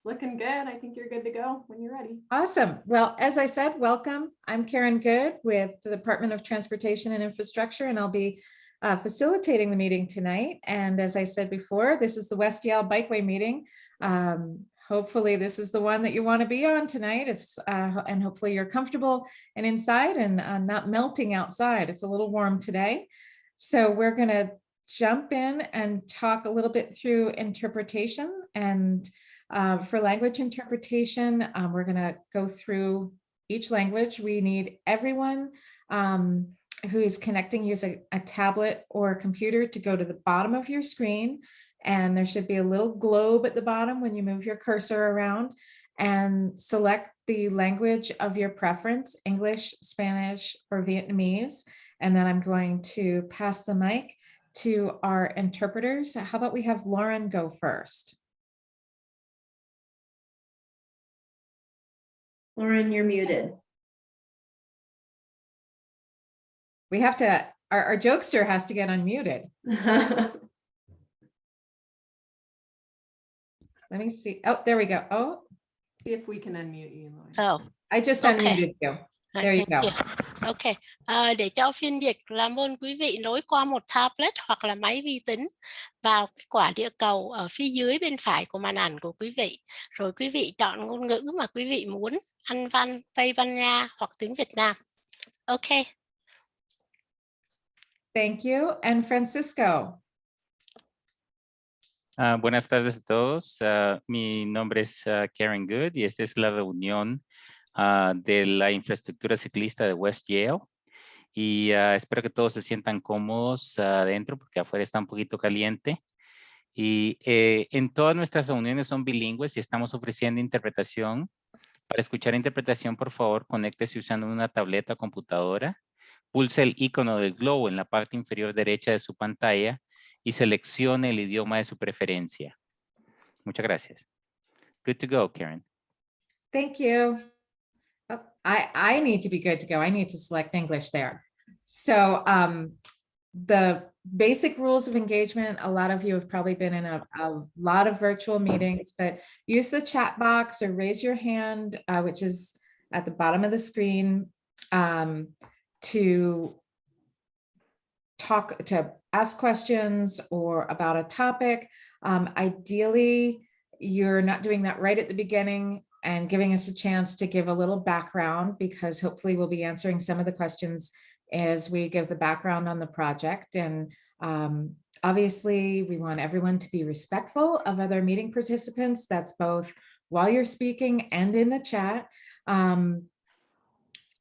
looking good. I think you're good to go when you're ready. Awesome. Well, as I said, welcome. I'm Karen Good with the Department of Transportation and Infrastructure, and I'll be facilitating the meeting tonight. And as I said before, this is the West Yale Bikeway meeting. Hopefully this is the one that you want to be on tonight. And hopefully you're comfortable and inside and not melting outside. It's a little warm today. So we're going to jump in and talk a little bit through interpretation. And for language interpretation, we're going to go through each language. We need everyone who is connecting using a tablet or a computer to go to the bottom of your screen. And there should be a little globe at the bottom when you move your cursor around, and select the language of your preference, English, Spanish, or Vietnamese. And then I'm going to pass the mic to our interpreters. How about we have Lauren go first? Lauren, you're muted. We have to, our jokester has to get unmuted. Let me see. Oh, there we go. Oh, See if we can unmute you, Lauren. Oh, I just Okay. unmuted you. There you thank go. Ok, để cho phiên dịch, làm ơn quý vị nối qua một tablet hoặc là máy vi tính vào cái quả địa cầu ở phía dưới bên phải của màn ảnh của quý vị. Rồi quý vị chọn ngôn ngữ mà quý vị muốn, Anh văn, Tây Ban Nha hoặc tiếng Việt Nam. Ok. Thank you. And Francisco. Buenas tardes a todos. Mi nombre es Karen Good y esta es la reunión de la infraestructura ciclista de West Yale. Y espero que todos se sientan cómodos adentro porque afuera está un poquito caliente. Y en todas nuestras reuniones son bilingües y estamos ofreciendo interpretación. Para escuchar interpretación, por favor, conéctese usando una tableta o computadora. Pulse el icono del globo en la parte inferior derecha de su pantalla y seleccione el idioma de su preferencia. Muchas gracias. Good to go, Karen. Thank you. Oh, I need to be good to go. I need to select English there. So the basic rules of engagement, a lot of you have probably been in a lot of virtual meetings, but use the chat box or raise your hand, which is at the bottom of the screen, to ask questions or about a topic. Ideally, you're not doing that right at the beginning and giving us a chance to give a little background, because hopefully we'll be answering some of the questions as we give the background on the project. And obviously we want everyone to be respectful of other meeting participants. That's both while you're speaking and in the chat.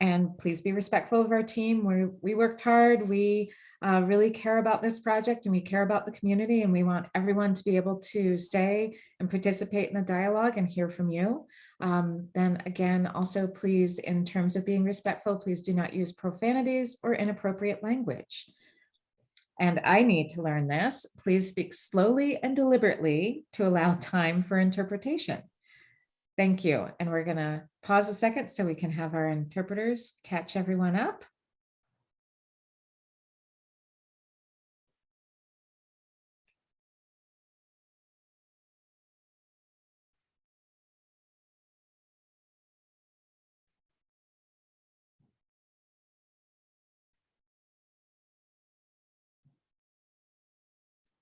And please be respectful of our team. We worked hard. We really care about this project and we care about the community, and we want everyone to be able to stay and participate in the dialogue and hear from you. Then again, also please, in terms of being respectful, please do not use profanities or inappropriate language. And I need to learn this. Please speak slowly and deliberately to allow time for interpretation. Thank you. And we're going to pause a second so we can have our interpreters catch everyone up.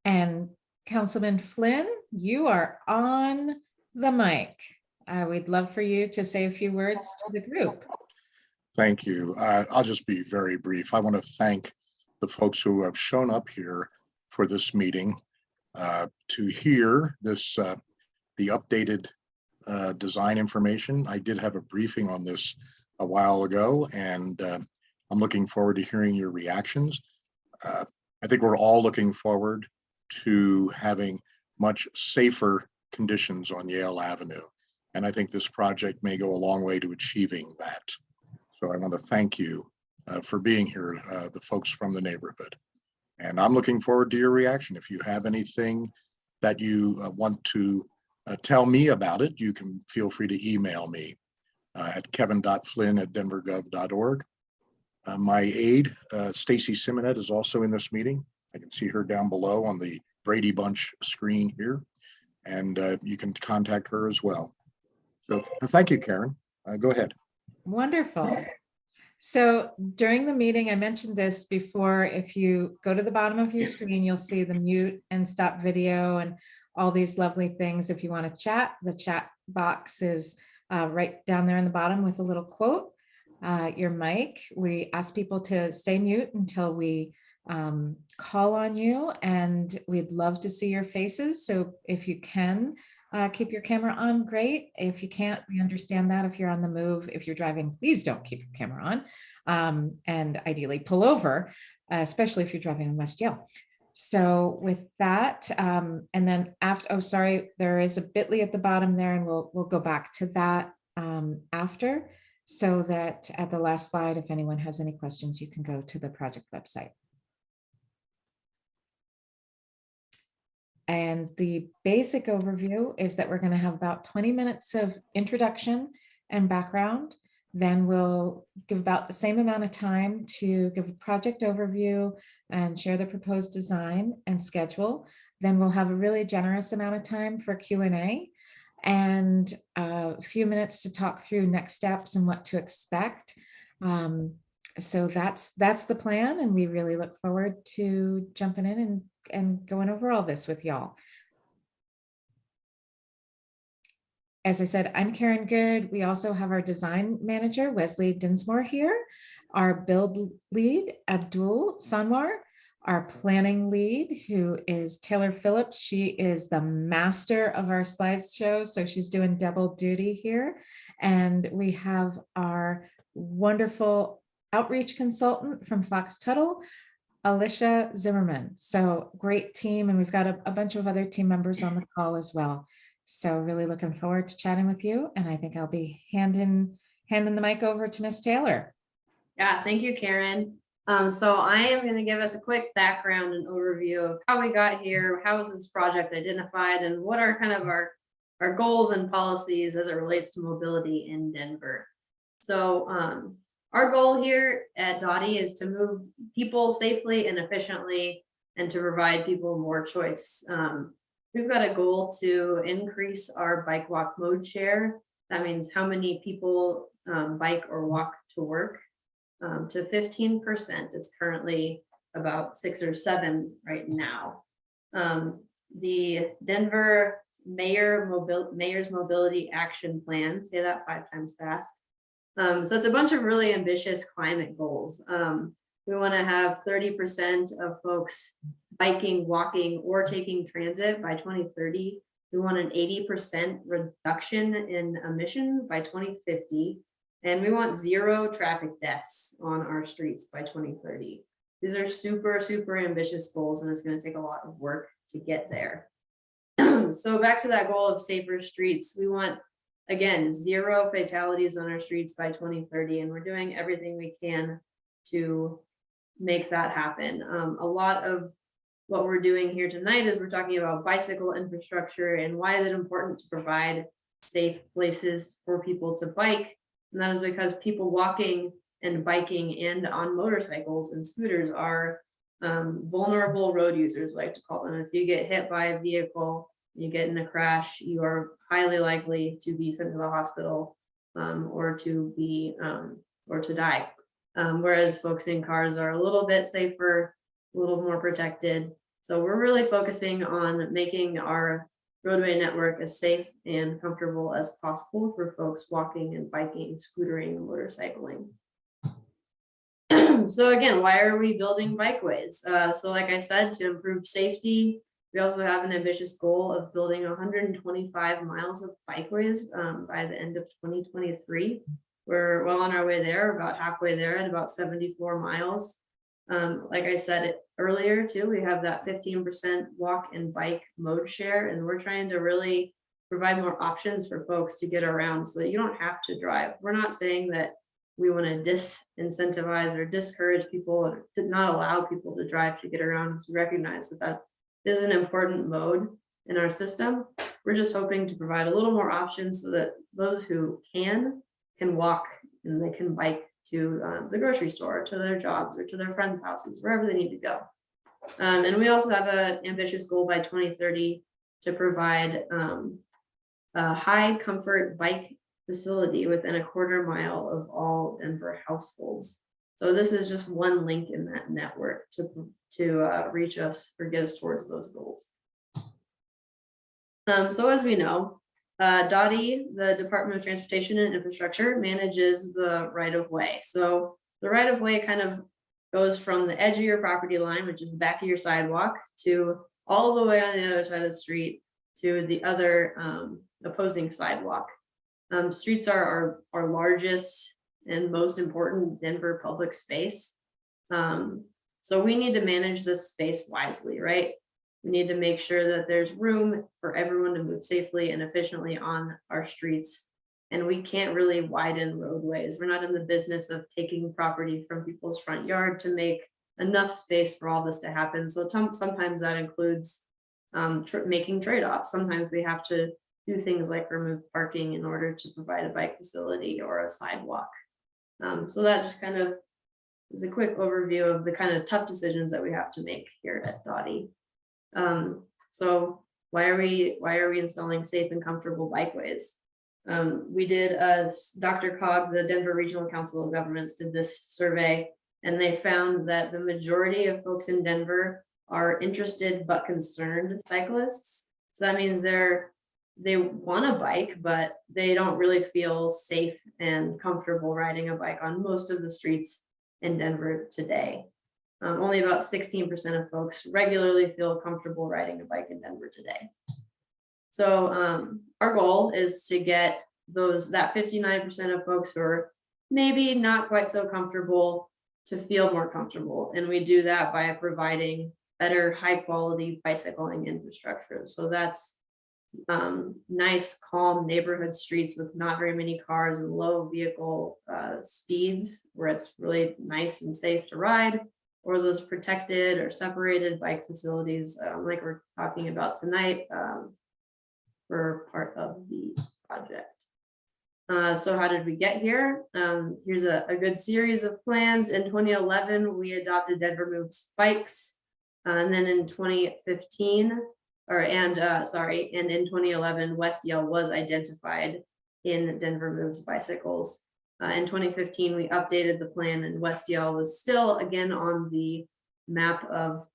And Councilman Flynn, you are on the mic. We'd love for you to say a few words to the group. Thank you. I'll just be very brief. I want to thank the folks who have shown up here for this meeting to hear this, the updated design information. I did have a briefing on this a while ago, and I'm looking forward to hearing your reactions. I think we're all looking forward to having much safer conditions on Yale Avenue. And I think this project may go a long way to achieving that. So I want to thank you for being here, the folks from the neighborhood. And I'm looking forward to your reaction. If you have anything that you want to tell me about it, you can feel free to email me at kevin.flynn@denvergov.org. My aide, Stacy Simonet, is also in this meeting. I can see her down below on the Brady Bunch screen here. and you can contact her as well. So thank you, Karen. Go ahead. Wonderful. So during the meeting, I mentioned this before, if you go to the bottom of your screen, you'll see the mute and stop video and all these lovely things. If you want to chat, the chat box is right down there in the bottom with a little quote. Your mic, we ask people to stay mute until we call on you, and we'd love to see your faces. So if you can keep your camera on, great. If you can't, we understand that. If you're on the move, if you're driving, please don't keep your camera on, and ideally pull over, especially if you're driving in West Yale. So with that, and then after, oh, sorry, there is a bit.ly at the bottom there, and we'll go back to that after, so that at the last slide, if anyone has any questions, you can go to the project website. And the basic overview is that we're going to have about 20 minutes of introduction and background. Then we'll give about the same amount of time to give a project overview and share the proposed design and schedule. Then we'll have a really generous amount of time for Q&A and a few minutes to talk through next steps and what to expect. So that's the plan, and we really look forward to jumping in and going over all this with y'all. As I said, I'm Karen Good. We also have our design manager, Wesley Dinsmore, here, our build lead, Abdul Sanwar, our planning lead, who is Taylor Phillips. She is the master of our slideshow, so she's doing double duty here. And we have our wonderful outreach consultant from Fox Tuttle, Alicia Zimmerman. So great team, and we've got a bunch of other team members on the call as well. So really looking forward to chatting with you, and I think I'll be handing the mic over to Miss Taylor. Yeah, thank you, Karen. So I am going to give us a quick background and overview of how we got here, how was this project identified, and what are kind of our goals and policies as it relates to mobility in Denver. So our goal here at Dottie is to move people safely and efficiently and to provide people more choice. We've got a goal to increase our bike walk mode share. That means how many people bike or walk to work to 15%. It's currently about 6 or 7 right now. The Denver Mayor's Mobility Action Plan, say that 5 times fast. So it's a bunch of really ambitious climate goals. We want to have 30% of folks biking, walking, or taking transit by 2030. We want an 80% reduction in emissions by 2050. And we want 0 traffic deaths on our streets by 2030. These are super, super ambitious goals, and it's going to take a lot of work to get there. So back to that goal of safer streets, we want, again, 0 fatalities on our streets by 2030, and we're doing everything we can to make that happen. A lot of what we're doing here tonight is we're talking about bicycle infrastructure and why is it important to provide safe places for people to bike. And that is because people walking and biking and on motorcycles and scooters are vulnerable road users, we like to call them. If you get hit by a vehicle, you get in a crash, you are highly likely to be sent to the hospital or to die. Whereas folks in cars are a little bit safer, a little more protected. So we're really focusing on making our roadway network as safe and comfortable as possible for folks walking and biking, scootering, and motorcycling. So again, why are we building bikeways? So like I said, to improve safety, we also have an ambitious goal of building 125 miles of bikeways by the end of 2023. We're well on our way there, about halfway there at about 74 miles. Like I said earlier too, we have that 15% walk and bike mode share, and we're trying to really provide more options for folks to get around so that you don't have to drive. We're not saying that we want to disincentivize or discourage people or to not allow people to drive to get around, because we recognize that that is an important mode in our system. We're just hoping to provide a little more options so that those who can walk and they can bike to the grocery store, to their jobs, or to their friends' houses, wherever they need to go. And we also have an ambitious goal by 2030 to provide a high comfort bike facility within a 1/4 mile of all Denver households. So this is just one link in that network to reach us or get us towards those goals. So as we know, DOTI, the Department of Transportation and Infrastructure, manages the right-of-way. So the right-of-way kind of goes from the edge of your property line, which is the back of your sidewalk, to all the way on the other side of the street to the other opposing sidewalk. Streets are our largest and most important Denver public space. So we need to manage this space wisely, right? We need to make sure that there's room for everyone to move safely and efficiently on our streets. And we can't really widen roadways. We're not in the business of taking property from people's front yard to make enough space for all this to happen. So sometimes that includes making trade-offs. Sometimes we have to do things like remove parking in order to provide a bike facility or a sidewalk. So that just kind of is a quick overview of the kind of tough decisions that we have to make here at DOTI. So why are we installing safe and comfortable bikeways? We did Dr. Cog, the Denver Regional Council of Governments, did this survey, and they found that the majority of folks in Denver are interested but concerned cyclists. So that means they want a bike, but they don't really feel safe and comfortable riding a bike on most of the streets in Denver today. Only about 16% of folks regularly feel comfortable riding a bike in Denver today. So our goal is to get that 59% of folks who are maybe not quite so comfortable to feel more comfortable. And we do that by providing better high quality bicycling infrastructure. So that's nice, calm neighborhood streets with not very many cars and low vehicle speeds, where it's really nice and safe to ride, or those protected or separated bike facilities like we're talking about tonight for part of the project. So how did we get here? Here's a good series of plans. In 2011, we adopted Denver Moves Bikes. And then in 2015, and in 2011, West Yale was identified in Denver Moves Bicycles. In 2015, we updated the plan, and West Yale was still again on the map of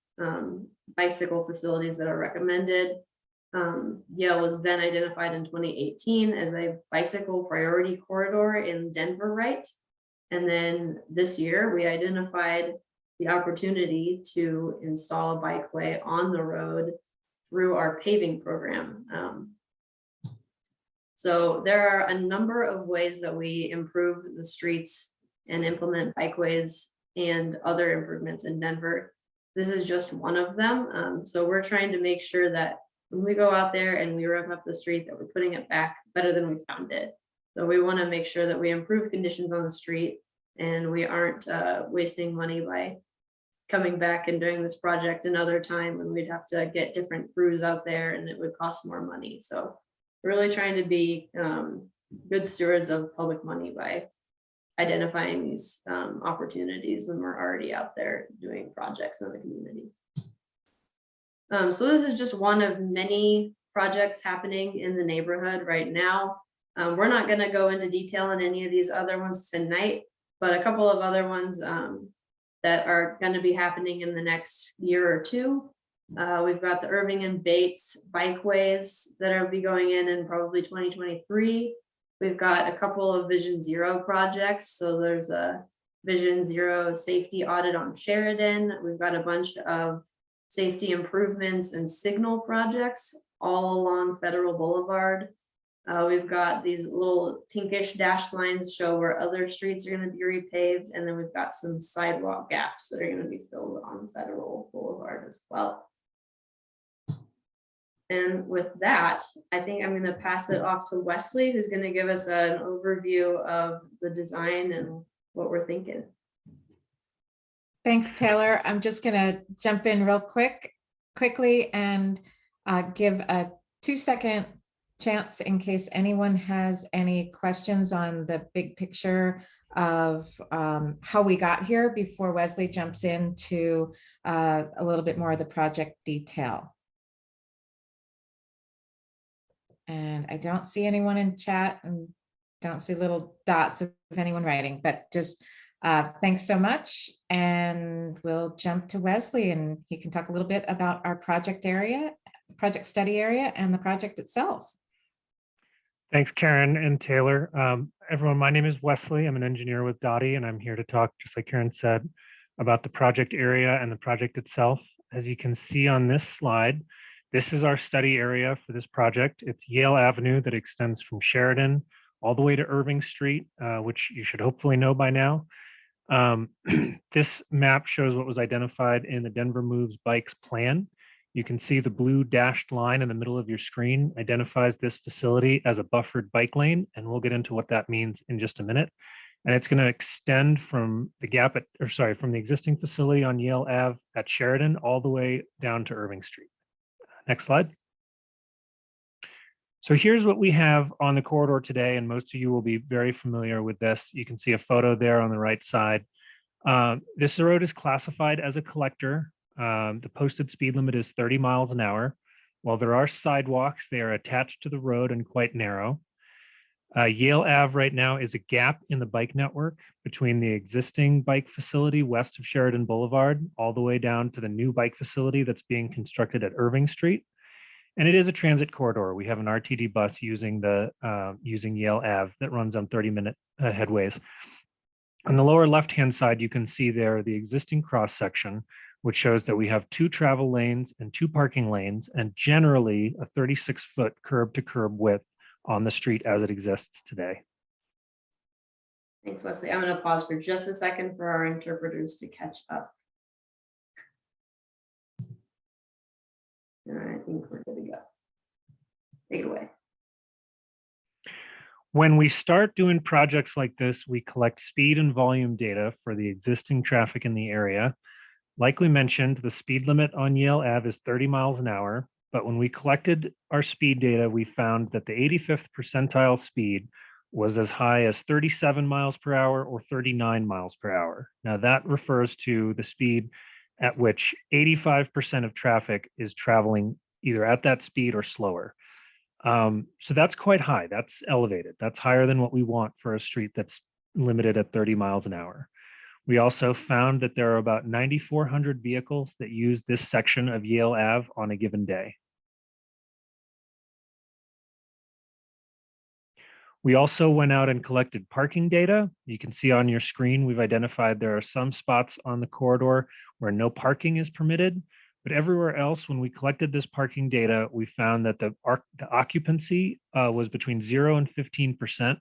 bicycle facilities that are recommended. Yale was then identified in 2018 as a bicycle priority corridor in Denver, right? And then this year, we identified the opportunity to install a bikeway on the road through our paving program. So there are a number of ways that we improve the streets and implement bikeways and other improvements in Denver. This is just one of them. So we're trying to make sure that when we go out there and we rip up the street, that we're putting it back better than we found it. So we want to make sure that we improve conditions on the street, and we aren't wasting money by coming back and doing this project another time when we'd have to get different crews out there and it would cost more money. So we're really trying to be good stewards of public money by identifying these opportunities when we're already out there doing projects in the community. So this is just one of many projects happening in the neighborhood right now. We're not going to go into detail on any of these other ones tonight, but a couple of other ones that are going to be happening in the next year or two. We've got the Irving and Bates bikeways that will be going in probably 2023. We've got a couple of Vision Zero projects. So there's a Vision Zero safety audit on Sheridan. We've got a bunch of safety improvements and signal projects all along Federal Boulevard. We've got these little pinkish dash lines show where other streets are going to be repaved. And then we've got some sidewalk gaps that are going to be filled on Federal Boulevard as well. And with that, I think I'm going to pass it off to Wesley, who's going to give us an overview of the design and what we're thinking. Thanks, Taylor. I'm just going to jump in real quickly and give a 2-second chance in case anyone has any questions on the big picture of how we got here before Wesley jumps into a little bit more of the project detail. And I don't see anyone in chat and don't see little dots of anyone writing, but just thanks so much. And we'll jump to Wesley and he can talk a little bit about our project study area and the project itself. Thanks, Karen and Taylor. Everyone, my name is Wesley. I'm an engineer with Dottie, and I'm here to talk, just like Karen said, about the project area and the project itself. As you can see on this slide, this is our study area for this project. It's Yale Avenue that extends from Sheridan all the way to Irving Street, which you should hopefully know by now. This map shows what was identified in the Denver Moves Bikes plan. You can see the blue dashed line in the middle of your screen identifies this facility as a buffered bike lane, and we'll get into what that means in just a minute. And it's going to extend from the from the existing facility on Yale Ave at Sheridan all the way down to Irving Street. Next slide. So here's what we have on the corridor today, and most of you will be very familiar with this. You can see a photo there on the right side. This road is classified as a collector. The posted speed limit is 30 miles an hour. While there are sidewalks, they are attached to the road and quite narrow. Yale Ave right now is a gap in the bike network between the existing bike facility west of Sheridan Boulevard all the way down to the new bike facility that's being constructed at Irving Street. And it is a transit corridor. We have an RTD bus using Yale Ave that runs on 30-minute headways. On the lower left-hand side, you can see there the existing cross section, which shows that we have 2 travel lanes and 2 parking lanes, and generally a 36-foot curb-to-curb width on the street as it exists today. Thanks, Wesley. I'm going to pause for just a second for our interpreters to catch up. And I think we're good to go. Take it away. When we start doing projects like this, we collect speed and volume data for the existing traffic in the area. Like we mentioned, the speed limit on Yale Ave is 30 miles an hour, but when we collected our speed data, we found that the 85th percentile speed was as high as 37 miles per hour or 39 miles per hour. Now that refers to the speed at which 85% of traffic is traveling either at that speed or slower. So that's quite high, that's elevated. That's higher than what we want for a street that's limited at 30 miles an hour. We also found that there are about 9,400 vehicles that use this section of Yale Ave on a given day. We also went out and collected parking data. You can see on your screen, we've identified there are some spots on the corridor where no parking is permitted, but everywhere else, when we collected this parking data, we found that the occupancy was between 0 and 15%,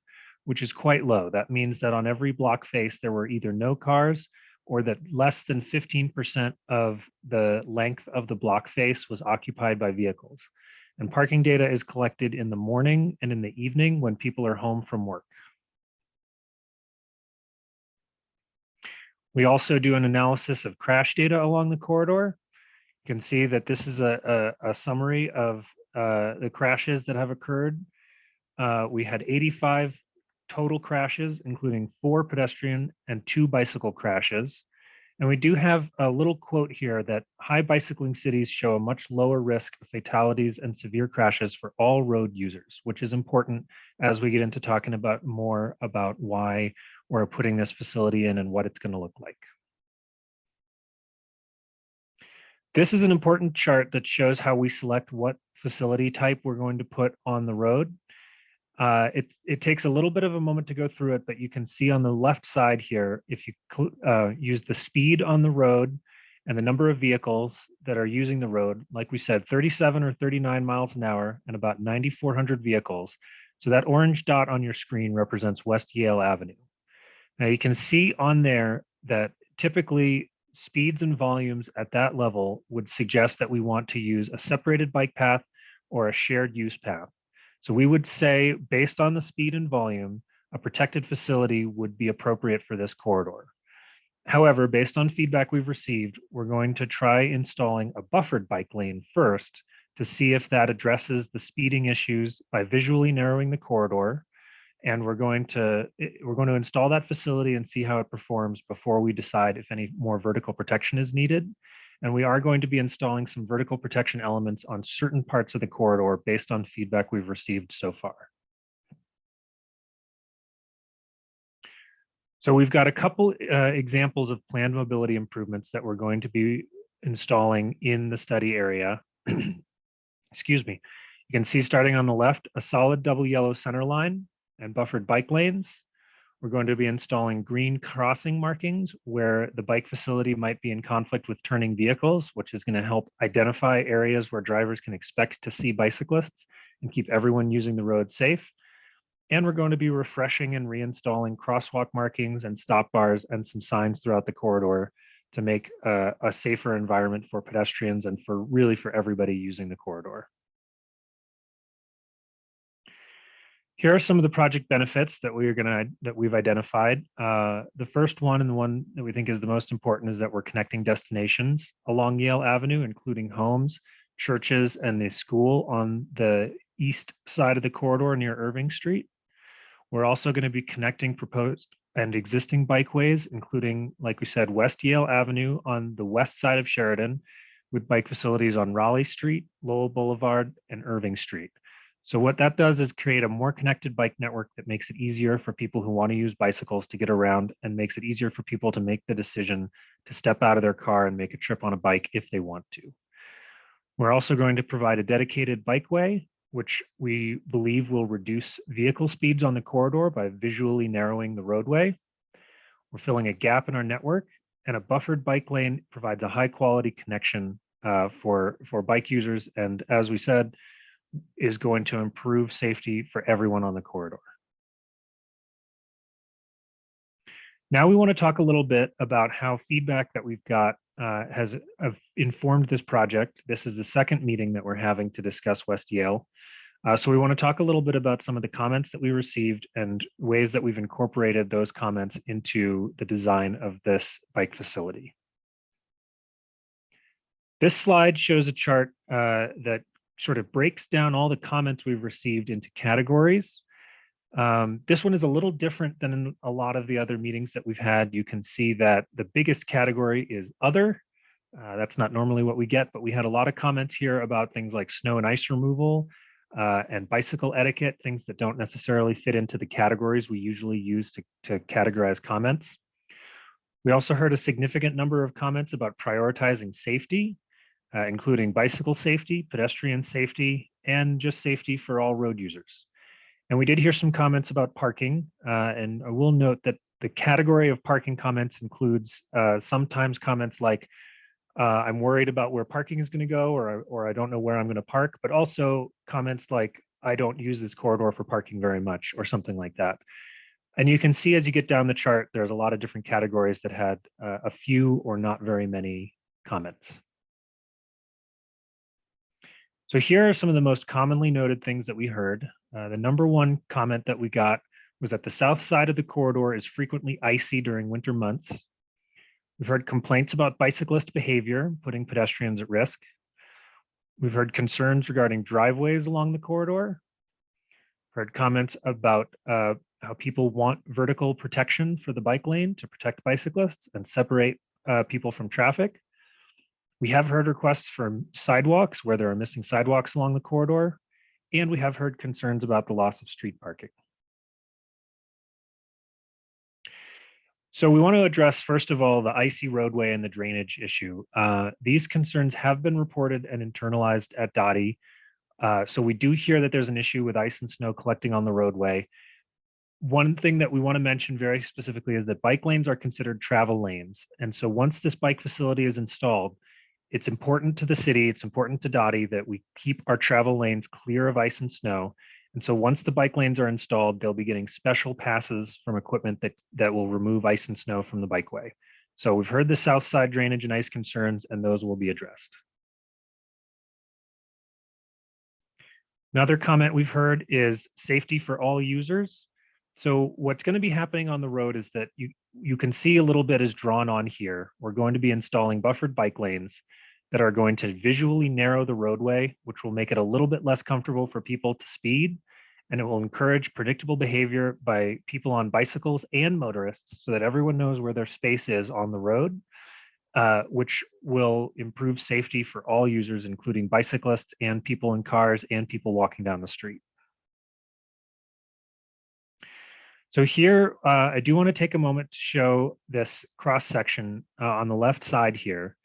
which is quite low. That means that on every block face, there were either no cars or that less than 15% of the length of the block face was occupied by vehicles. And parking data is collected in the morning and in the evening when people are home from work. We also do an analysis of crash data along the corridor. You can see that this is a summary of the crashes that have occurred. We had 85 total crashes, including 4 pedestrian and 2 bicycle crashes. And we do have a little quote here that high bicycling cities show a much lower risk of fatalities and severe crashes for all road users, which is important as we get into talking about more about why we're putting this facility in and what it's going to look like. This is an important chart that shows how we select what facility type we're going to put on the road. It takes a little bit of a moment to go through it, but you can see on the left side here, if you use the speed on the road and the number of vehicles that are using the road, like we said, 37 or 39 miles an hour and about 9,400 vehicles. So that orange dot on your screen represents West Yale Avenue. Now you can see on there that typically speeds and volumes at that level would suggest that we want to use a separated bike path or a shared use path. So we would say, based on the speed and volume, a protected facility would be appropriate for this corridor. However, based on feedback we've received, we're going to try installing a buffered bike lane first to see if that addresses the speeding issues by visually narrowing the corridor. And we're going to install that facility and see how it performs before we decide if any more vertical protection is needed. And we are going to be installing some vertical protection elements on certain parts of the corridor based on feedback we've received so far. So we've got a couple examples of planned mobility improvements that we're going to be installing in the study area. Excuse me. You can see starting on the left, a solid double yellow center line and buffered bike lanes. We're going to be installing green crossing markings where the bike facility might be in conflict with turning vehicles, which is going to help identify areas where drivers can expect to see bicyclists and keep everyone using the road safe. And we're going to be refreshing and reinstalling crosswalk markings and stop bars and some signs throughout the corridor to make a safer environment for pedestrians and for everybody using the corridor. Here are some of the project benefits that we've identified. The first one, and the one that we think is the most important, is that we're connecting destinations along Yale Avenue, including homes, churches, and the school on the east side of the corridor near Irving Street. We're also going to be connecting proposed and existing bikeways, including, like we said, West Yale Avenue on the west side of Sheridan, with bike facilities on Raleigh Street, Lowell Boulevard, and Irving Street. So what that does is create a more connected bike network that makes it easier for people who want to use bicycles to get around, and makes it easier for people to make the decision to step out of their car and make a trip on a bike if they want to. We're also going to provide a dedicated bikeway, which we believe will reduce vehicle speeds on the corridor by visually narrowing the roadway. We're filling a gap in our network, and a buffered bike lane provides a high quality connection for bike users, and as we said, is going to improve safety for everyone on the corridor. Now we want to talk a little bit about how feedback that we've got has informed this project. This is the second meeting that we're having to discuss West Yale. So we want to talk a little bit about some of the comments that we received and ways that we've incorporated those comments into the design of this bike facility. This slide shows a chart that sort of breaks down all the comments we've received into categories. This one is a little different than in a lot of the other meetings that we've had. You can see that the biggest category is other. That's not normally what we get, but we had a lot of comments here about things like snow and ice removal and bicycle etiquette, things that don't necessarily fit into the categories we usually use to categorize comments. We also heard a significant number of comments about prioritizing safety, including bicycle safety, pedestrian safety, and just safety for all road users. And we did hear some comments about parking, and I will note that the category of parking comments includes sometimes comments like, I'm worried about where parking is going to go, or I don't know where I'm going to park, but also comments like, I don't use this corridor for parking very much, or something like that. And you can see as you get down the chart, there's a lot of different categories that had a few or not very many comments. So here are some of the most commonly noted things that we heard. The number one comment that we got was that the south side of the corridor is frequently icy during winter months. We've heard complaints about bicyclist behavior, putting pedestrians at risk. We've heard concerns regarding driveways along the corridor. Heard comments about how people want vertical protection for the bike lane to protect bicyclists and separate people from traffic. We have heard requests for sidewalks where there are missing sidewalks along the corridor, and we have heard concerns about the loss of street parking. So we want to address, first of all, the icy roadway and the drainage issue. These concerns have been reported and internalized at Dottie. So we do hear that there's an issue with ice and snow collecting on the roadway. One thing that we want to mention very specifically is that bike lanes are considered travel lanes. And so once this bike facility is installed, it's important to the city, it's important to Dottie that we keep our travel lanes clear of ice and snow. And so once the bike lanes are installed, they'll be getting special passes from equipment that will remove ice and snow from the bikeway. So we've heard the south side drainage and ice concerns, and those will be addressed. Another comment we've heard is safety for all users. So what's going to be happening on the road is that you can see a little bit is drawn on here. We're going to be installing buffered bike lanes that are going to visually narrow the roadway, which will make it a little bit less comfortable for people to speed. And it will encourage predictable behavior by people on bicycles and motorists so that everyone knows where their space is on the road. which will improve safety for all users, including bicyclists and people in cars and people walking down the street. So here, I do want to take a moment to show this cross section on the left side here.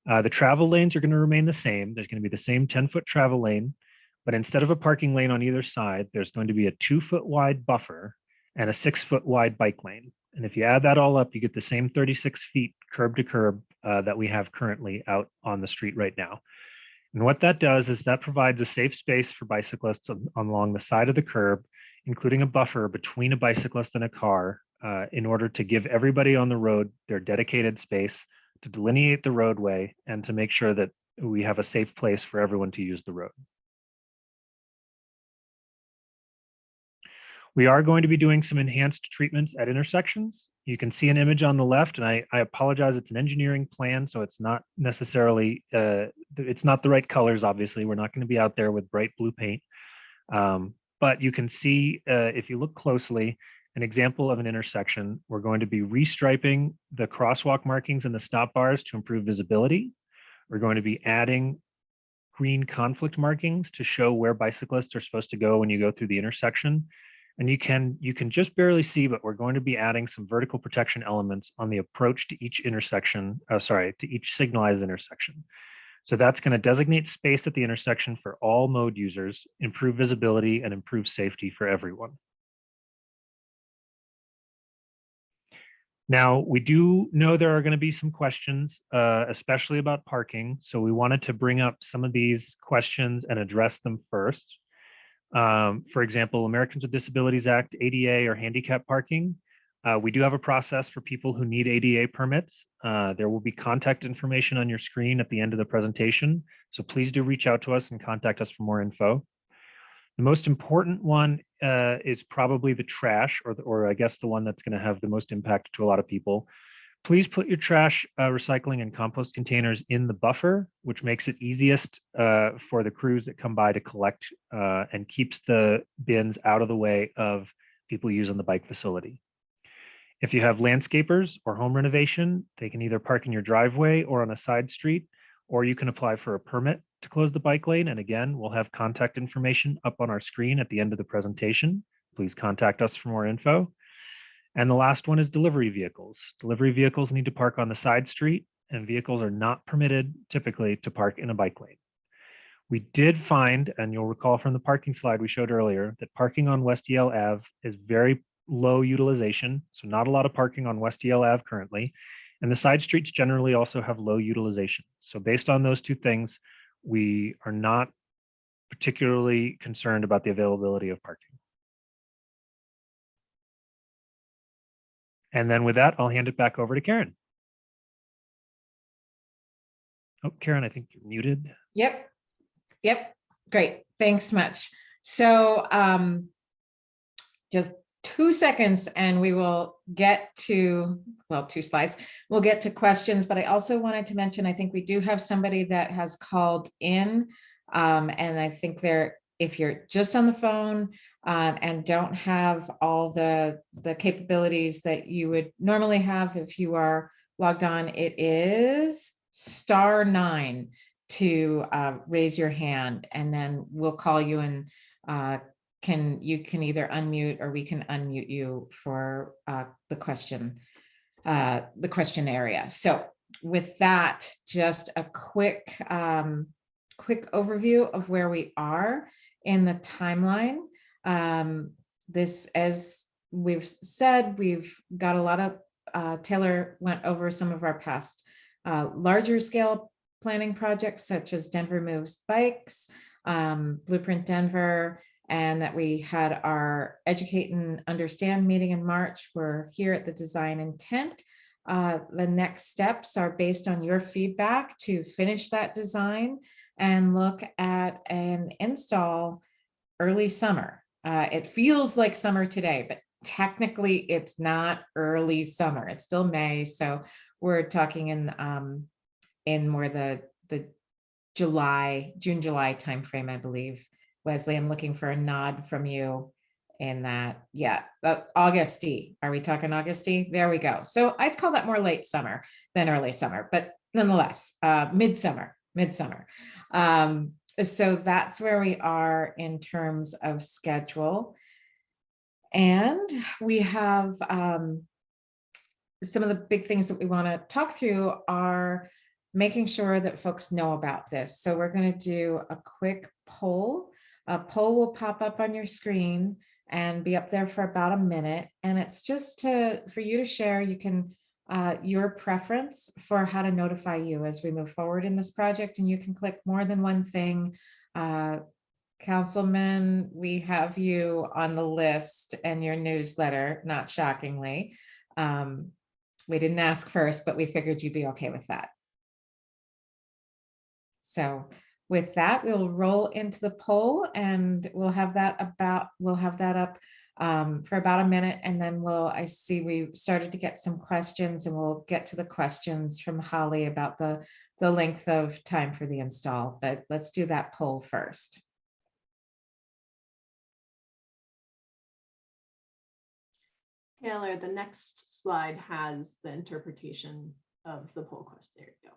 The travel lanes are going to remain the same. There's going to be the same 10-foot travel lane, but instead of a parking lane on either side, there's going to be a 2-foot wide buffer and a 6-foot wide bike lane. And if you add that all up, you get the same 36 feet curb to curb that we have currently out on the street right now. And what that does is that provides a safe space for bicyclists along the side of the curb, including a buffer between a bicyclist and a car in order to give everybody on the road their dedicated space to delineate the roadway and to make sure that we have a safe place for everyone to use the road. We are going to be doing some enhanced treatments at intersections. You can see an image on the left, and I apologize, it's an engineering plan, so it's not necessarily, it's not the right colors, obviously. We're not going to be out there with bright blue paint. But you can see, if you look closely, an example of an intersection. We're going to be restriping the crosswalk markings and the stop bars to improve visibility. We're going to be adding green conflict markings to show where bicyclists are supposed to go when you go through the intersection. And you can just barely see, but we're going to be adding some vertical protection elements on the approach to each intersection, to each signalized intersection. So that's going to designate space at the intersection for all mode users, improve visibility, and improve safety for everyone. Now, we do know there are going to be some questions, especially about parking. So we wanted to bring up some of these questions and address them first. For example, Americans with Disabilities Act, ADA or handicap parking. We do have a process for people who need ADA permits. There will be contact information on your screen at the end of the presentation. So please do reach out to us and contact us for more info. The most important one is probably the trash, or I guess the one that's going to have the most impact to a lot of people. Please put your trash, recycling, and compost containers in the buffer, which makes it easiest for the crews that come by to collect and keeps the bins out of the way of people using the bike facility. If you have landscapers or home renovation, they can either park in your driveway or on a side street, or you can apply for a permit to close the bike lane. And again, we'll have contact information up on our screen at the end of the presentation. Please contact us for more info. And the last one is delivery vehicles. Delivery vehicles need to park on the side street, and vehicles are not permitted typically to park in a bike lane. We did find, and you'll recall from the parking slide we showed earlier, that parking on West Yale Ave is very low utilization. So not a lot of parking on West Yale Ave currently. And the side streets generally also have low utilization. So based on those two things, we are not particularly concerned about the availability of parking. And then with that, I'll hand it back over to Karen. Oh, Karen, I think you're muted. Yep. Great. Thanks much. So just 2 seconds and we will get to, well, 2 slides. We'll get to questions, but I also wanted to mention, I think we do have somebody that has called in. And I think if you're just on the phone and don't have all the capabilities that you would normally have if you are logged on, it is *9 to raise your hand, and then we'll call you and you can either unmute or we can unmute you for the question area. So with that, just a quick overview of where we are in the timeline. This, as we've said, we've got a lot of, Taylor went over some of our past larger scale planning projects, such as Denver Moves Bikes, Blueprint Denver, and that we had our Educate and Understand meeting in March. We're here at the design intent. The next steps are based on your feedback to finish that design and look at an install early summer. It feels like summer today, but technically it's not early summer. It's still May. So we're talking in more the June, July timeframe, I believe. Wesley, I'm looking for a nod from you in that. Yeah, August-y. Are we talking August-y? There we go. So I'd call that more late summer than early summer, but nonetheless, midsummer. So that's where we are in terms of schedule. And we have some of the big things that we want to talk through are making sure that folks know about this. So we're going to do a quick poll. A poll will pop up on your screen and be up there for about a minute. And it's just for you to share, you can your preference for how to notify you as we move forward in this project. And you can click more than one thing. Councilman, we have you on the list and your newsletter, not shockingly. We didn't ask first, but we figured you'd be okay with that. So with that, we'll roll into the poll and we'll have that up for about a minute. And then I see we started to get some questions, and we'll get to the questions from Holly about the length of time for the install, but let's do that poll first. Taylor, the next slide has the interpretation of the poll question. There you go.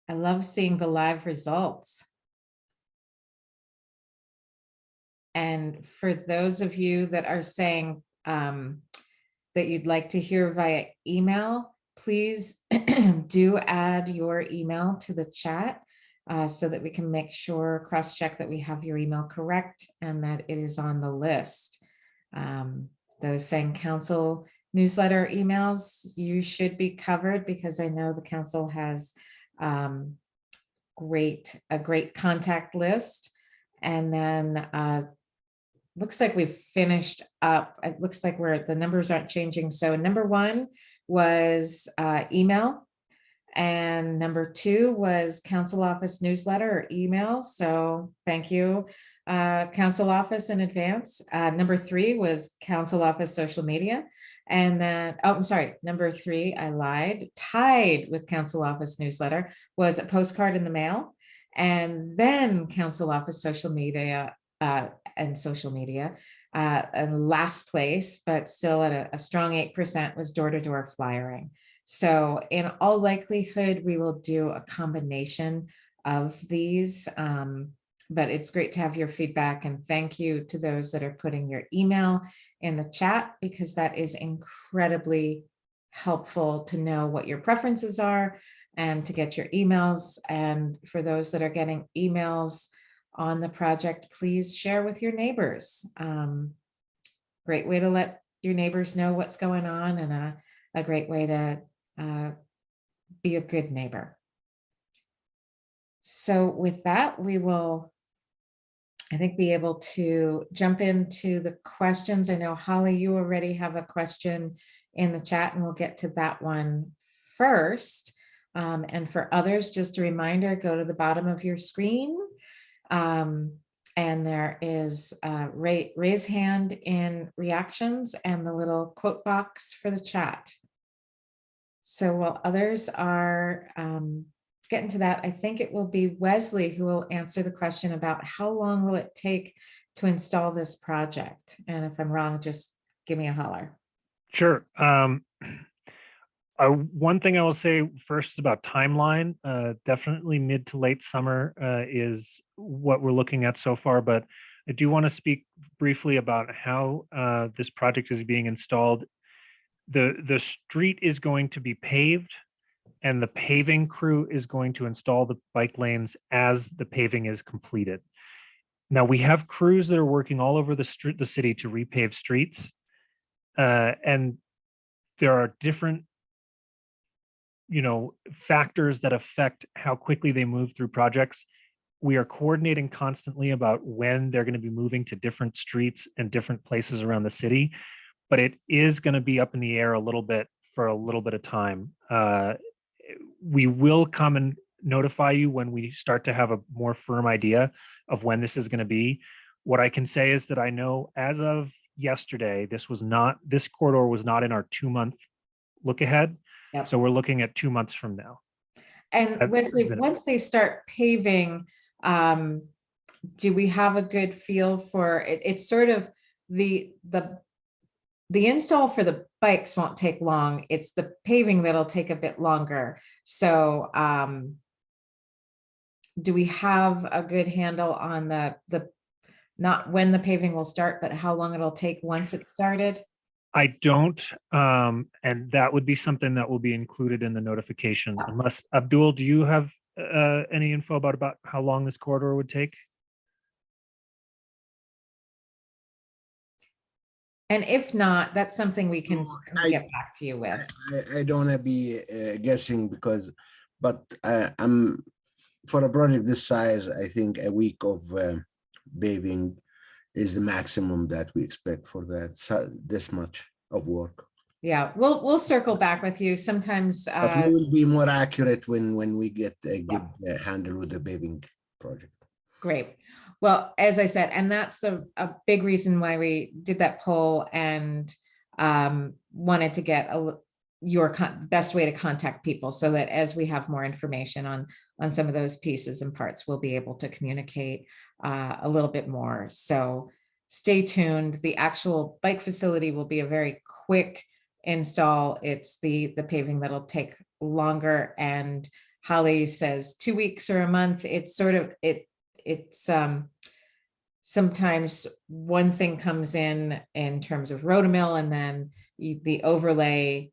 I love seeing the live results. And for those of you that are saying that you'd like to hear via email, please do add your email to the chat so that we can make sure, cross-check that we have your email correct and that it is on the list. Those saying council newsletter emails, you should be covered because I know the council has a great contact list. And then looks like we've finished up. It looks like the numbers aren't changing. So number 1 was email, and number 2 was council office newsletter or email. So thank you, council office in advance. Number 3 was council office social media. And then, oh, I'm sorry, number 3, I lied. Tied with council office newsletter was a postcard in the mail. And then council office social media and last place, but still at a strong 8% was door-to-door flyering. So in all likelihood, we will do a combination of these, but it's great to have your feedback, and thank you to those that are putting your email in the chat, because that is incredibly helpful to know what your preferences are and to get your emails. And for those that are getting emails on the project, please share with your neighbors. Great way to let your neighbors know what's going on, and a great way to be a good neighbor. So with that, we will, I think, be able to jump into the questions. I know, Holly, you already have a question in the chat, and we'll get to that one first. And for others, just a reminder, go to the bottom of your screen. And there is raise hand in reactions and the little quote box for the chat. So while others are getting to that, I think it will be Wesley who will answer the question about how long will it take to install this project? And if I'm wrong, just give me a holler. Sure. One thing I will say first is about timeline. Definitely mid to late summer is what we're looking at so far, but I do want to speak briefly about how this project is being installed. The street is going to be paved, and the paving crew is going to install the bike lanes as the paving is completed. Now, we have crews that are working all over the city to repave streets, and there are different factors that affect how quickly they move through projects. We are coordinating constantly about when they're going to be moving to different streets and different places around the city. but it is going to be up in the air a little bit for a little bit of time. We will come and notify you when we start to have a more firm idea of when this is going to be. What I can say is that I know as of yesterday, this corridor was not in our 2-month look ahead. Yep. So we're looking at 2 months from now. And At Wesley, minimum. once they start paving, do we have a good feel for it? It's sort of the install for the bikes won't take long. It's the paving that'll take a bit longer. So do we have a good handle on the not when the paving will start, but how long it'll take once it's started? I don't, and that would be something that will be included in the notification. Unless, Abdul, do you have any info about how long this corridor would take? And if not, that's something we can No, certainly get back to you with. I don't want to be guessing but I'm for a project this size, I think a week of paving is the maximum that we expect for that, this much of work. Yeah, we'll circle back with you. Sometimes But we will be more accurate when we get a good handle with the paving project. great. Well, as I said, and that's a big reason why we did that poll and wanted to get your best way to contact people, so that as we have more information on some of those pieces and parts, we'll be able to communicate a little bit more. So stay tuned. The actual bike facility will be a very quick install. It's the paving that'll take longer, and Holly says 2 weeks or a month. It's sort of it's sometimes one thing comes in terms of rotomill, and then the overlay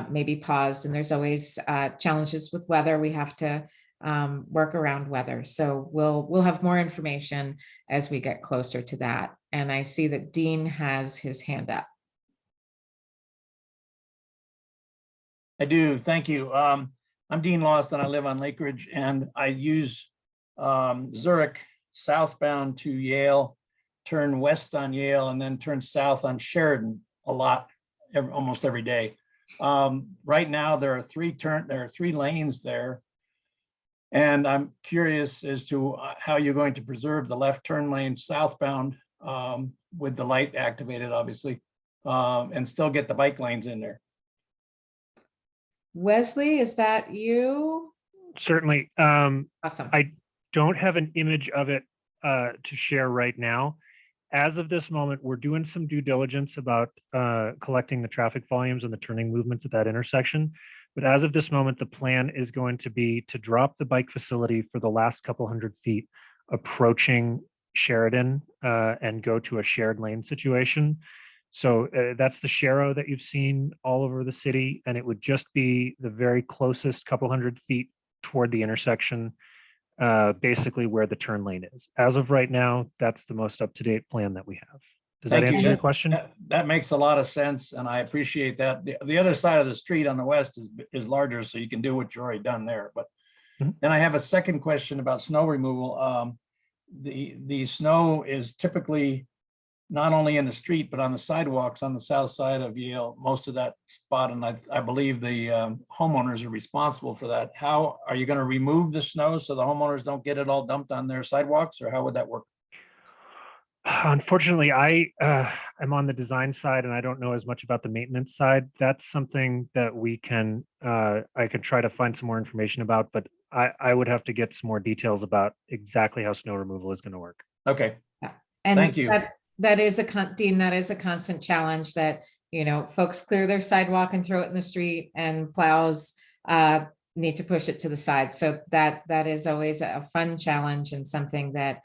may be paused, and there's always challenges with weather. We have to work around weather. So we'll have more information as we get closer to that. And I see that Dean has his hand up. I do, thank you. I'm Dean Lawson, I live on Lake Ridge, and I use Zurich southbound to Yale, turn west on Yale, and then turn south on Sheridan a lot, almost every day. Right now there are three lanes there, and I'm curious as to how you're going to preserve the left turn lane southbound with the light activated, obviously, and still get the bike lanes in there. Wesley, is that you? Certainly. Awesome. I don't have an image of it to share right now. As of this moment, we're doing some due diligence about collecting the traffic volumes and the turning movements at that intersection. But as of this moment, the plan is going to be to drop the bike facility for the last couple hundred feet approaching Sheridan and go to a shared lane situation. So that's the Sharrow that you've seen all over the city, and it would just be the very closest couple hundred feet toward the intersection, basically where the turn lane is. As of right now, that's the most up-to-date plan that we have. Does that answer your question? That makes a lot of sense, and I appreciate that. The other side of the street on the west is larger, so you can do what you've already done there. But then I have a second question about snow removal. The snow is typically not only in the street, but on the sidewalks on the south side of Yale, most of that spot. And I believe the homeowners are responsible for that. How are you going to remove the snow so the homeowners don't get it all dumped on their sidewalks, or how would that work? Unfortunately, I am on the design side and I don't know as much about the maintenance side. That's something that we can, I could try to find some more information about, but I would have to get some more details about exactly how snow removal is going to work. Okay. And Thank you. That is Dean, that is a constant challenge that, folks clear their sidewalk and throw it in the street, and plows need to push it to the side. So that is always a fun challenge, and something that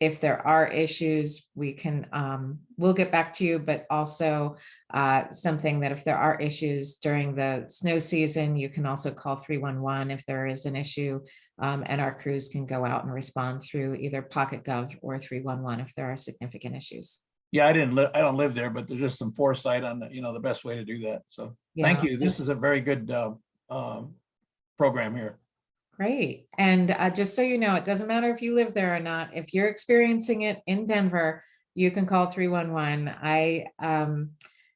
if there are issues, we'll get back to you, but also something that if there are issues during the snow season, you can also call 311 if there is an issue, and our crews can go out and respond through either Pocket Gov or 311 if there are significant issues. Yeah, I don't live there, but there's just some foresight on the best way to do that. So thank you. This is a very good program here. Great. And just so you know, it doesn't matter if you live there or not. If you're experiencing it in Denver, you can call 311. I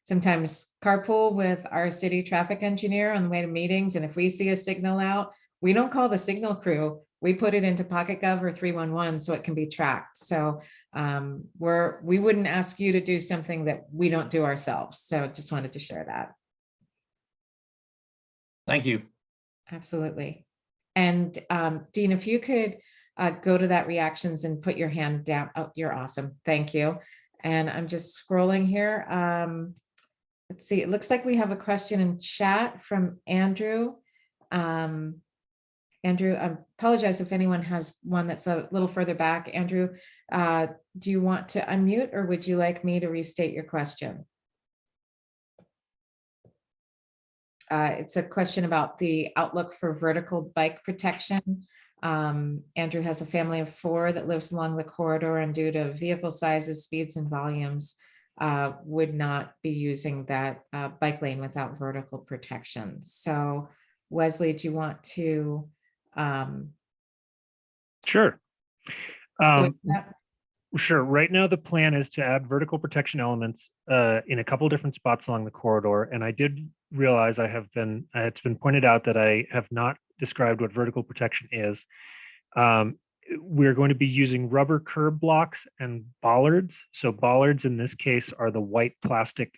sometimes carpool with our city traffic engineer on the way to meetings, and if we see a signal out, we don't call the signal crew. We put it into PocketGov or 311 so it can be tracked. So we wouldn't ask you to do something that we don't do ourselves. So just wanted to share that. Thank you. Absolutely. And Dean, if you could go to that reactions and put your hand down. Oh, you're awesome. Thank you. And I'm just scrolling here. Let's see, it looks like we have a question in chat from Andrew. Andrew, I apologize if anyone has one that's a little further back. Andrew, do you want to unmute or would you like me to restate your question? It's a question about the outlook for vertical bike protection. Andrew has a family of 4 that lives along the corridor, and due to vehicle sizes, speeds, and volumes, would not be using that bike lane without vertical protection. So Wesley, do you want to? Sure. go with that? Sure. Right now, the plan is to add vertical protection elements in a couple different spots along the corridor. And I did realize it's been pointed out that I have not described what vertical protection is. We're going to be using rubber curb blocks and bollards. So bollards in this case are the white plastic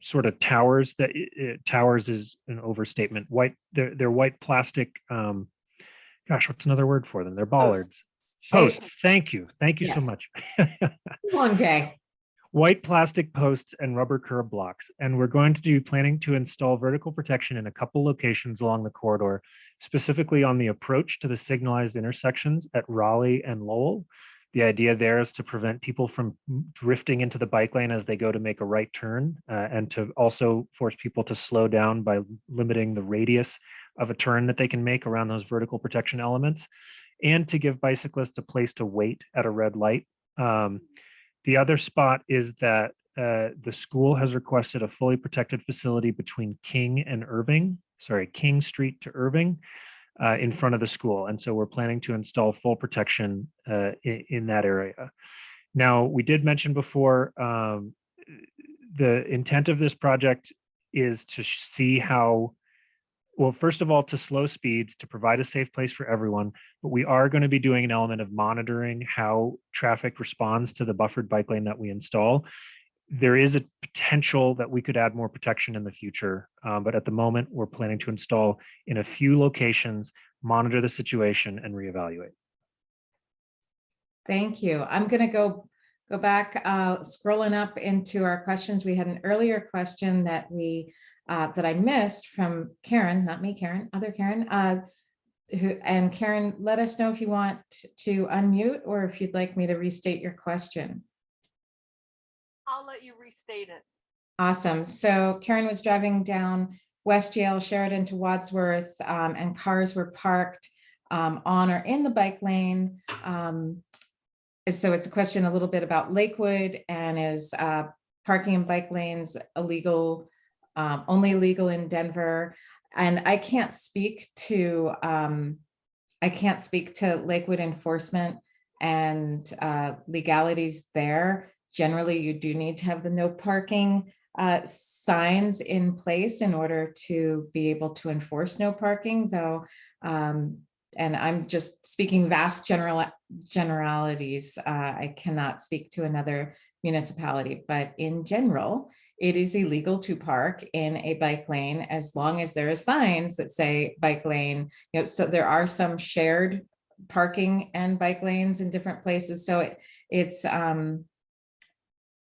sort of towers that towers is an overstatement. They're white plastic. Gosh, what's another word for them? They're bollards. Posts. Thank you. Thank you so Yes. much. Long day. White plastic posts and rubber curb blocks. And we're going to be planning to install vertical protection in a couple locations along the corridor, specifically on the approach to the signalized intersections at Raleigh and Lowell. The idea there is to prevent people from drifting into the bike lane as they go to make a right turn, and to also force people to slow down by limiting the radius of a turn that they can make around those vertical protection elements, and to give bicyclists a place to wait at a red light. The other spot is that the school has requested a fully protected facility between King Street to Irving, in front of the school. And so we're planning to install full protection in that area. Now, we did mention before, the intent of this project is to see how, well, first of all, to slow speeds, to provide a safe place for everyone, but we are going to be doing an element of monitoring how traffic responds to the buffered bike lane that we install. There is a potential that we could add more protection in the future, but at the moment, we're planning to install in a few locations, monitor the situation, and reevaluate. Thank you. I'm going to go back, scrolling up into our questions. We had an earlier question that that I missed from Karen, not me, Karen, other Karen. And Karen, let us know if you want to unmute or if you'd like me to restate your question. I'll let you restate it. Awesome. So Karen was driving down West Yale, Sheridan to Wadsworth, and cars were parked on or in the bike lane. So it's a question a little bit about Lakewood, and is parking in bike lanes illegal, only legal in Denver. And I can't speak to Lakewood enforcement and legalities there. Generally, you do need to have the no parking signs in place in order to be able to enforce no parking, though. And I'm just speaking vast generalities. I cannot speak to another municipality, but in general, it is illegal to park in a bike lane as long as there are signs that say bike lane. So there are some shared parking and bike lanes in different places. So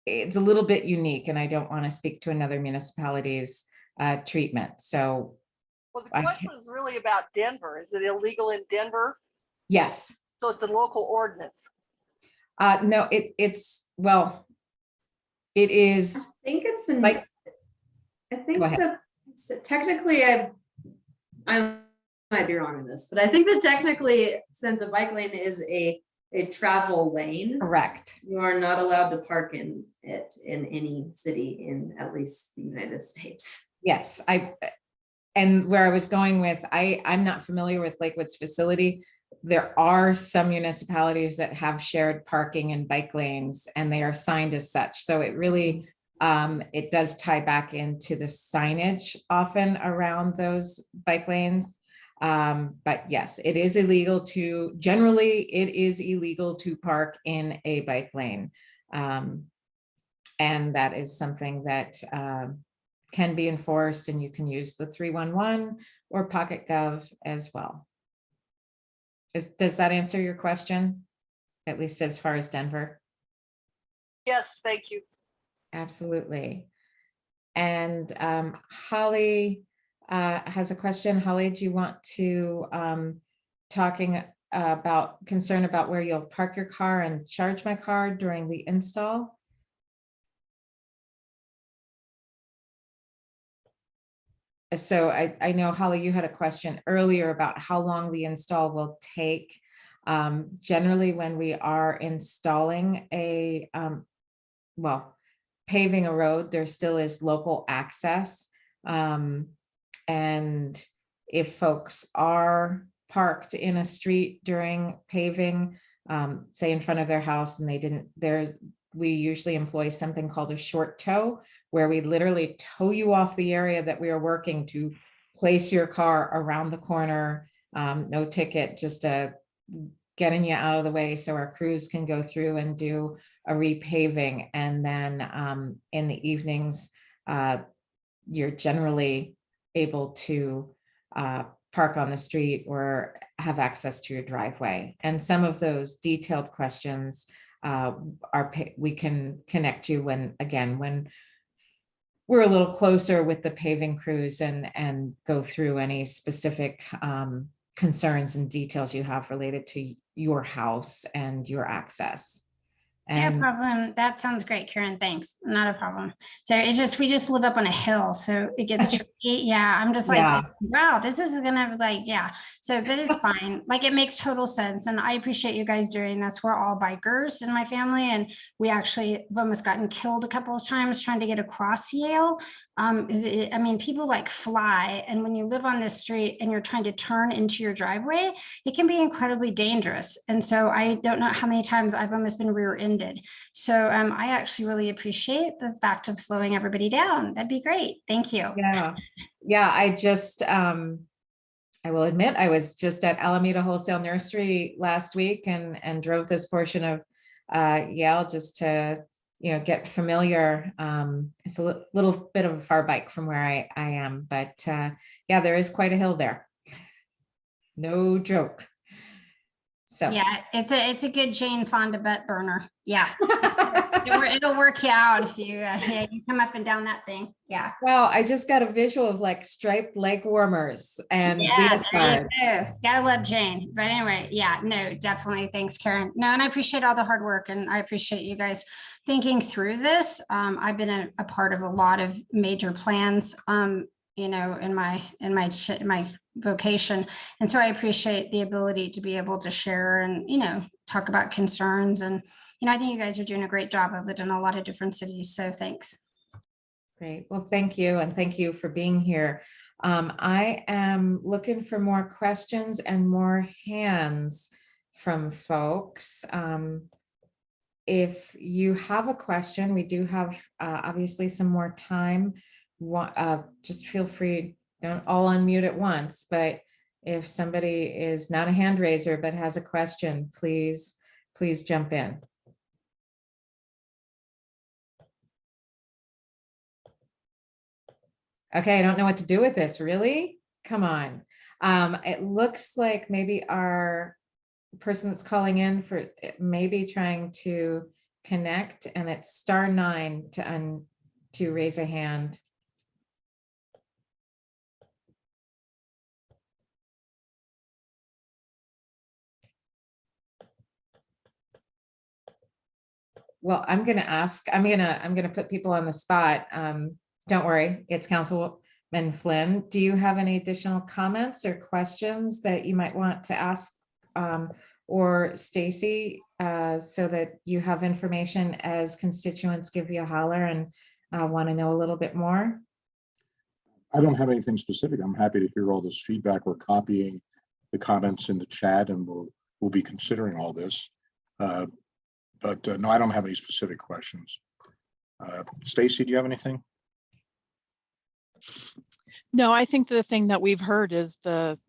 it's a little bit unique, and I don't want to speak to another municipality's treatment. So, well, the question is really about Denver. Is it illegal in Denver? Yes. So it's a local ordinance. No, it's well, it is. I think it's like. I think that technically, I might be wrong on this, but I think that technically, since a bike lane is a travel lane, Correct. you are not allowed to park in it in any city in at least the United States. Yes, and where I was going with, I'm not familiar with Lakewood's facility. there are some municipalities that have shared parking and bike lanes, and they are signed as such. So it really, it does tie back into the signage often around those bike lanes. But yes, it is illegal to, generally, it is illegal to park in a bike lane. And that is something that can be enforced, and you can use the 311 or Pocket Gov as well. Does that answer your question? At least as far as Denver? Yes, thank you. Absolutely. And Holly has a question. Holly, do you want to talking about concern about where you'll park your car and charge my car during the install? So I know, Holly, you had a question earlier about how long the install will take. Generally, when we are installing a, well, paving a road, there still is local access. And if folks are parked in a street during paving, say in front of their house, and they didn't, we usually employ something called a short tow, where we literally tow you off the area that we are working to place your car around the corner, no ticket, just getting you out of the way so our crews can go through and do a repaving. And then in the evenings, you're generally able to park on the street or have access to your driveway. And some of those detailed questions we can connect you when we're a little closer with the paving crews and go through any specific concerns and details you have related to your house and your access. No problem. That sounds great, Karen. Thanks. Not a problem. So it's just, we just live up on a hill, so it gets tricky. Yeah, I'm just like, Yeah. wow, this is gonna like, yeah. So, but it's fine. Like, it makes total sense. And I appreciate you guys doing this. We're all bikers in my family, and we actually have almost gotten killed a couple of times trying to get across Yale. I mean, people like fly. And when you live on this street and you're trying to turn into your driveway, it can be incredibly dangerous. And so I don't know how many times I've almost been rear-ended. So I actually really appreciate the fact of slowing everybody down. That'd be great. Thank you. Yeah. Yeah. I just, I will admit, I was just at Alameda Wholesale Nursery last week and drove this portion of Yale just to, get familiar. It's a little bit of a far bike from where I am, but yeah, there is quite a hill there. No joke. So yeah, it's a good Jane Fonda butt burner. Yeah. It'll work you out if you you come up and down that thing. Yeah. Well, I just got a visual of like striped leg warmers and yeah, there you go. Gotta love Jane. But anyway, yeah, no, definitely. Thanks, Karen. No, and I appreciate all the hard work, and I appreciate you guys thinking through this. I've been a part of a lot of major plans, in my vocation. And so I appreciate the ability to be able to share and, talk about concerns. And, I think you guys are doing a great job. I've lived in a lot of different cities. So thanks. Great. Well, thank you. And thank you for being here. I am looking for more questions and more hands from folks. If you have a question, we do have obviously some more time. Just feel free, don't all unmute at once, but if somebody is not a hand raiser but has a question, please jump in. Okay, I don't know what to do with this, really? Come on. It looks like maybe our person that's calling in for maybe trying to connect, and it's *9 to raise a hand. Well, I'm going to put people on the spot. Don't worry, it's Councilman Flynn. Do you have any additional comments or questions that you might want to ask or Stacy, so that you have information as constituents give you a holler and want to know a little bit more? I don't have anything specific. I'm happy to hear all this feedback. We're copying the comments in the chat, and we'll be considering all this. But no, I don't have any specific questions. Stacy, do you have anything? No, I think the thing that we've heard is the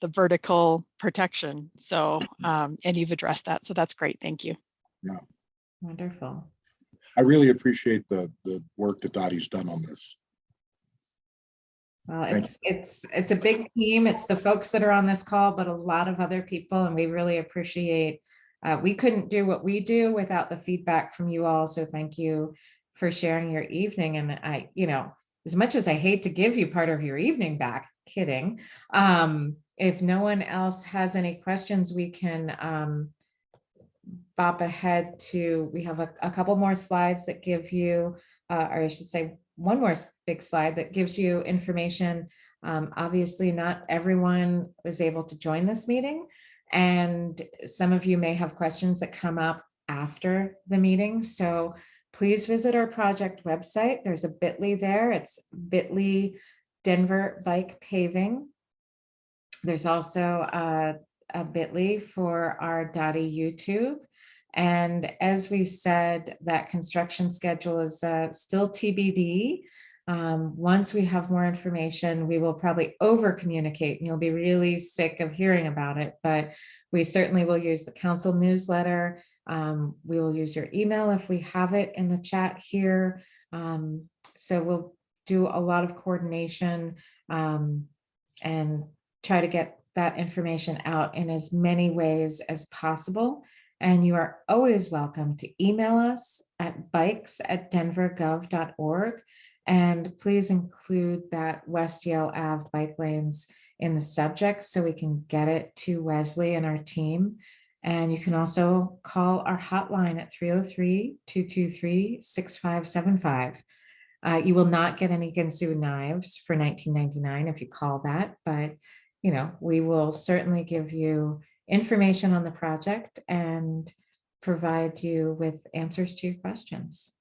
vertical protection. So, and you've addressed that. So that's great. Thank you. Yeah. Wonderful. I really appreciate the work that Dottie's done on this. Well, Thank it's a big team. It's the folks that are on this call, but a lot of other people, and we really appreciate. We couldn't do what we do without the feedback from you all. So thank you for sharing your evening. And I, as much as I hate to give you part of your evening back, kidding. If no one else has any questions, we can bop ahead to, we have a couple more slides that give you, or I should say one more big slide that gives you information. Obviously, not everyone was able to join this meeting, and some of you may have questions that come up after the meeting. So please visit our project website. There's a bit.ly there. It's bit.ly Denver Bike Paving. There's also a bit.ly for our Dottie YouTube. And as we said, that construction schedule is still TBD. Once we have more information, we will probably over communicate, and you'll be really sick of hearing about it, but we certainly will use the council newsletter. We will use your email if we have it in the chat here. So we'll do a lot of coordination and try to get that information out in as many ways as possible. And you are always welcome to email us at bikes@denvergov.org. And please include that West Yale Ave bike lanes in the subject so we can get it to Wesley and our team. And you can also call our hotline at 303-223-6575. You will not get any Ginsu knives for $19.99 if you call that, but we will certainly give you information on the project and provide you with answers to your questions.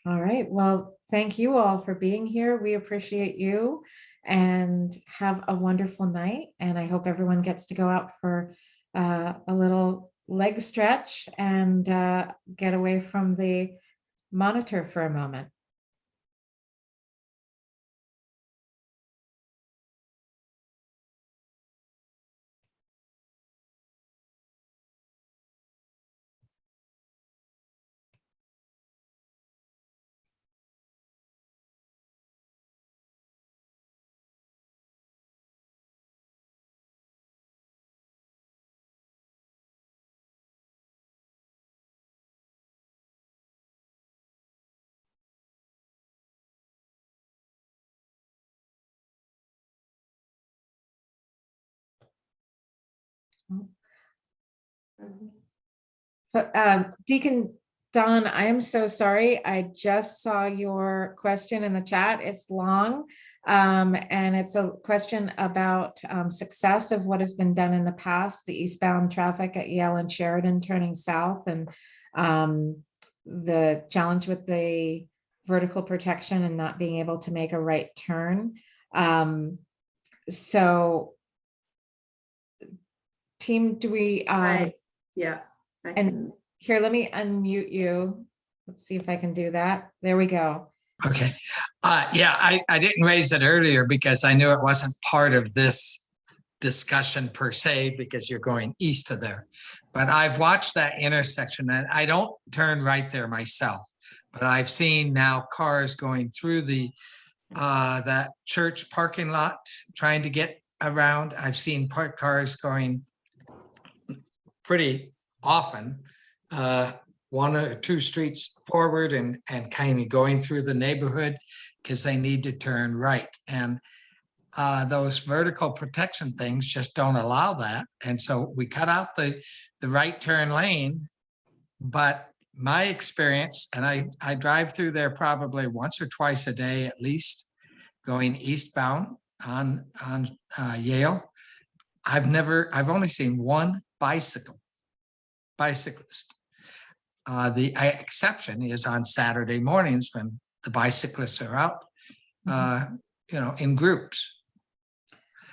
All right, well, thank you all for being here. We appreciate you, and have a wonderful night. And I hope everyone gets to go out for a little leg stretch and get away from the monitor for a moment. Deacon Don, I am so sorry. I just saw your question in the chat. It's long, and it's a question about success of what has been done in the past, the eastbound traffic at Yale and Sheridan turning south, and the challenge with the vertical protection and not being able to make a right turn. So team, do we Yeah. and here, let me unmute you. Let's see if I can do that. There we go. Okay. Yeah, I didn't raise it earlier because I knew it wasn't part of this discussion per se, because you're going east of there. But I've watched that intersection, and I don't turn right there myself, but I've seen now cars going through that church parking lot trying to get around. I've seen parked cars going pretty often, one or two streets forward and kind of going through the neighborhood because they need to turn right. And those vertical protection things just don't allow that. And so we cut out the right turn lane. But my experience, and I drive through there probably once or twice a day at least, going eastbound on Yale. I've only seen one bicyclist. The exception is on Saturday mornings when the bicyclists are out in groups.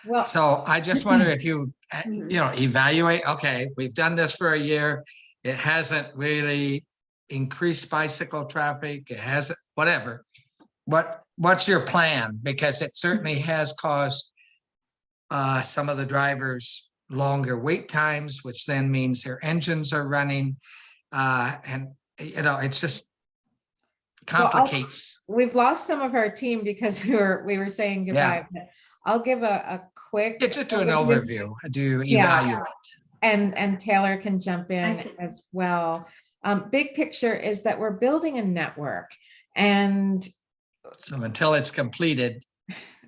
Well, So I just wonder if you, evaluate, okay, we've done this for a year. It hasn't really increased bicycle traffic. It hasn't, whatever. What's your plan? Because it certainly has caused some of the drivers longer wait times, which then means their engines are running. And, it's just complicates. we've lost some of our team because we were saying goodbye. But I'll give a quick. It's just an overview. Do evaluate. And Taylor can jump in as well. Big picture is that we're building a network, and so until it's completed,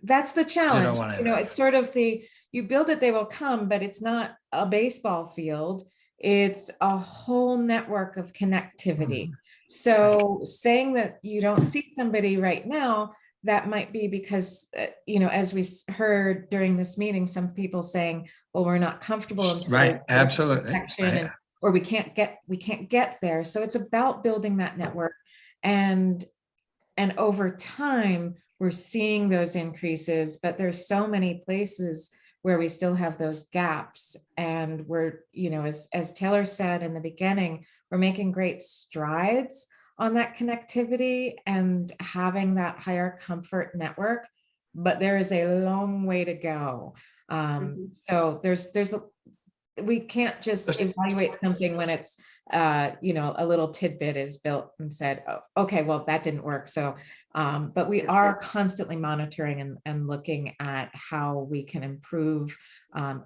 that's the challenge. wanna It's sort of you build it, they will come, but it's not a baseball field. It's a whole network of connectivity. So saying that you don't see somebody right now, that might be because, as we heard during this meeting, some people saying, well, we're not comfortable. Right, absolutely. Or we can't get there. So it's about building that network. And over time, we're seeing those increases, but there's so many places where we still have those gaps. And we're, as Taylor said in the beginning, we're making great strides on that connectivity and having that higher comfort network, but there is a long way to go. So we can't just evaluate something when it's, a little tidbit is built and said, oh, okay, well, that didn't work. So, but we are constantly monitoring and looking at how we can improve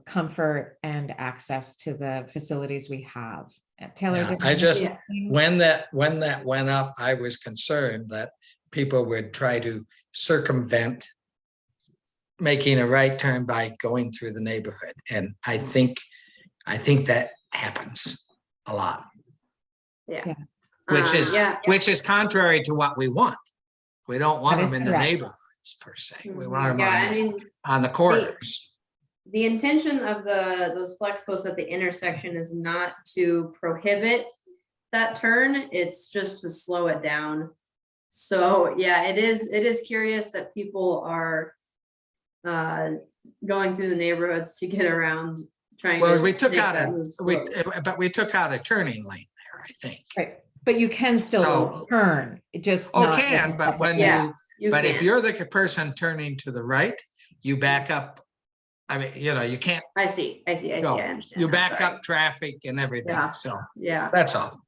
comfort and access to the facilities we have. Taylor, when that went up, I was concerned that people would try to circumvent making a right turn by going through the neighborhood. And I think that happens a lot. Yeah. Which is contrary to what we want. We don't want them in the neighborhoods per se. We want them on the corridors. The intention of those flex posts at the intersection is not to prohibit that turn. It's just to slow it down. So yeah, it is curious that people are going through the neighborhoods to get around. We took out a turning lane there, I think. Right. But you can still turn. It just but if you're the person turning to the right, you back up. I mean, you can't. I see. I understand. You back up traffic and everything. Yeah. So yeah, that's all.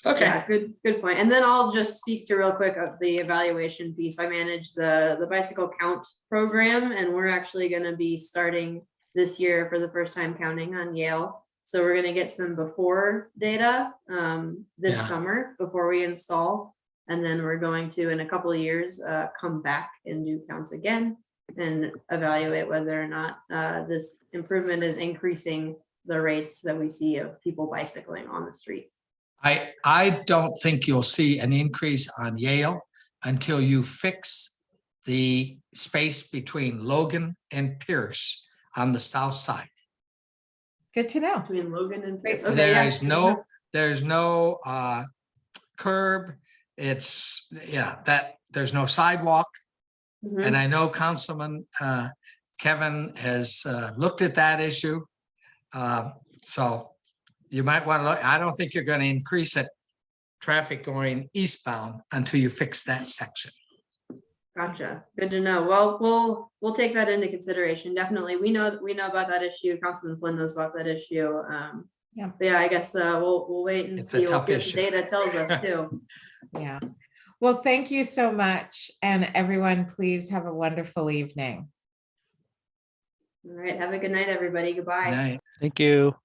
Okay. Yeah, good point. And then I'll just speak to real quick of the evaluation piece. I manage the bicycle count program, and we're actually going to be starting this year for the first time counting on Yale. So we're going to get some before data this summer before we install. And then we're going to, in a couple of years, come back and do counts again and evaluate whether or not this improvement is increasing the rates that we see of people bicycling on the street. I don't think you'll see an increase on Yale until you fix the space between Logan and Pierce on the south side. Good to know. Between Logan and Pierce. Okay, there's no curb. There's no sidewalk. And I know Councilman Kevin has looked at that issue. So you might want to look. I don't think you're going to increase traffic going eastbound until you fix that section. Gotcha. Good to know. Well, we'll take that into consideration. Definitely. We know about that issue. Councilman Flynn knows about that issue. But yeah, I guess we'll wait and see. We'll see what the data tells us too. Yeah. Well, thank you so much. And everyone, please have a wonderful evening. All right. Have a good night, everybody. Goodbye. Night. Thank you.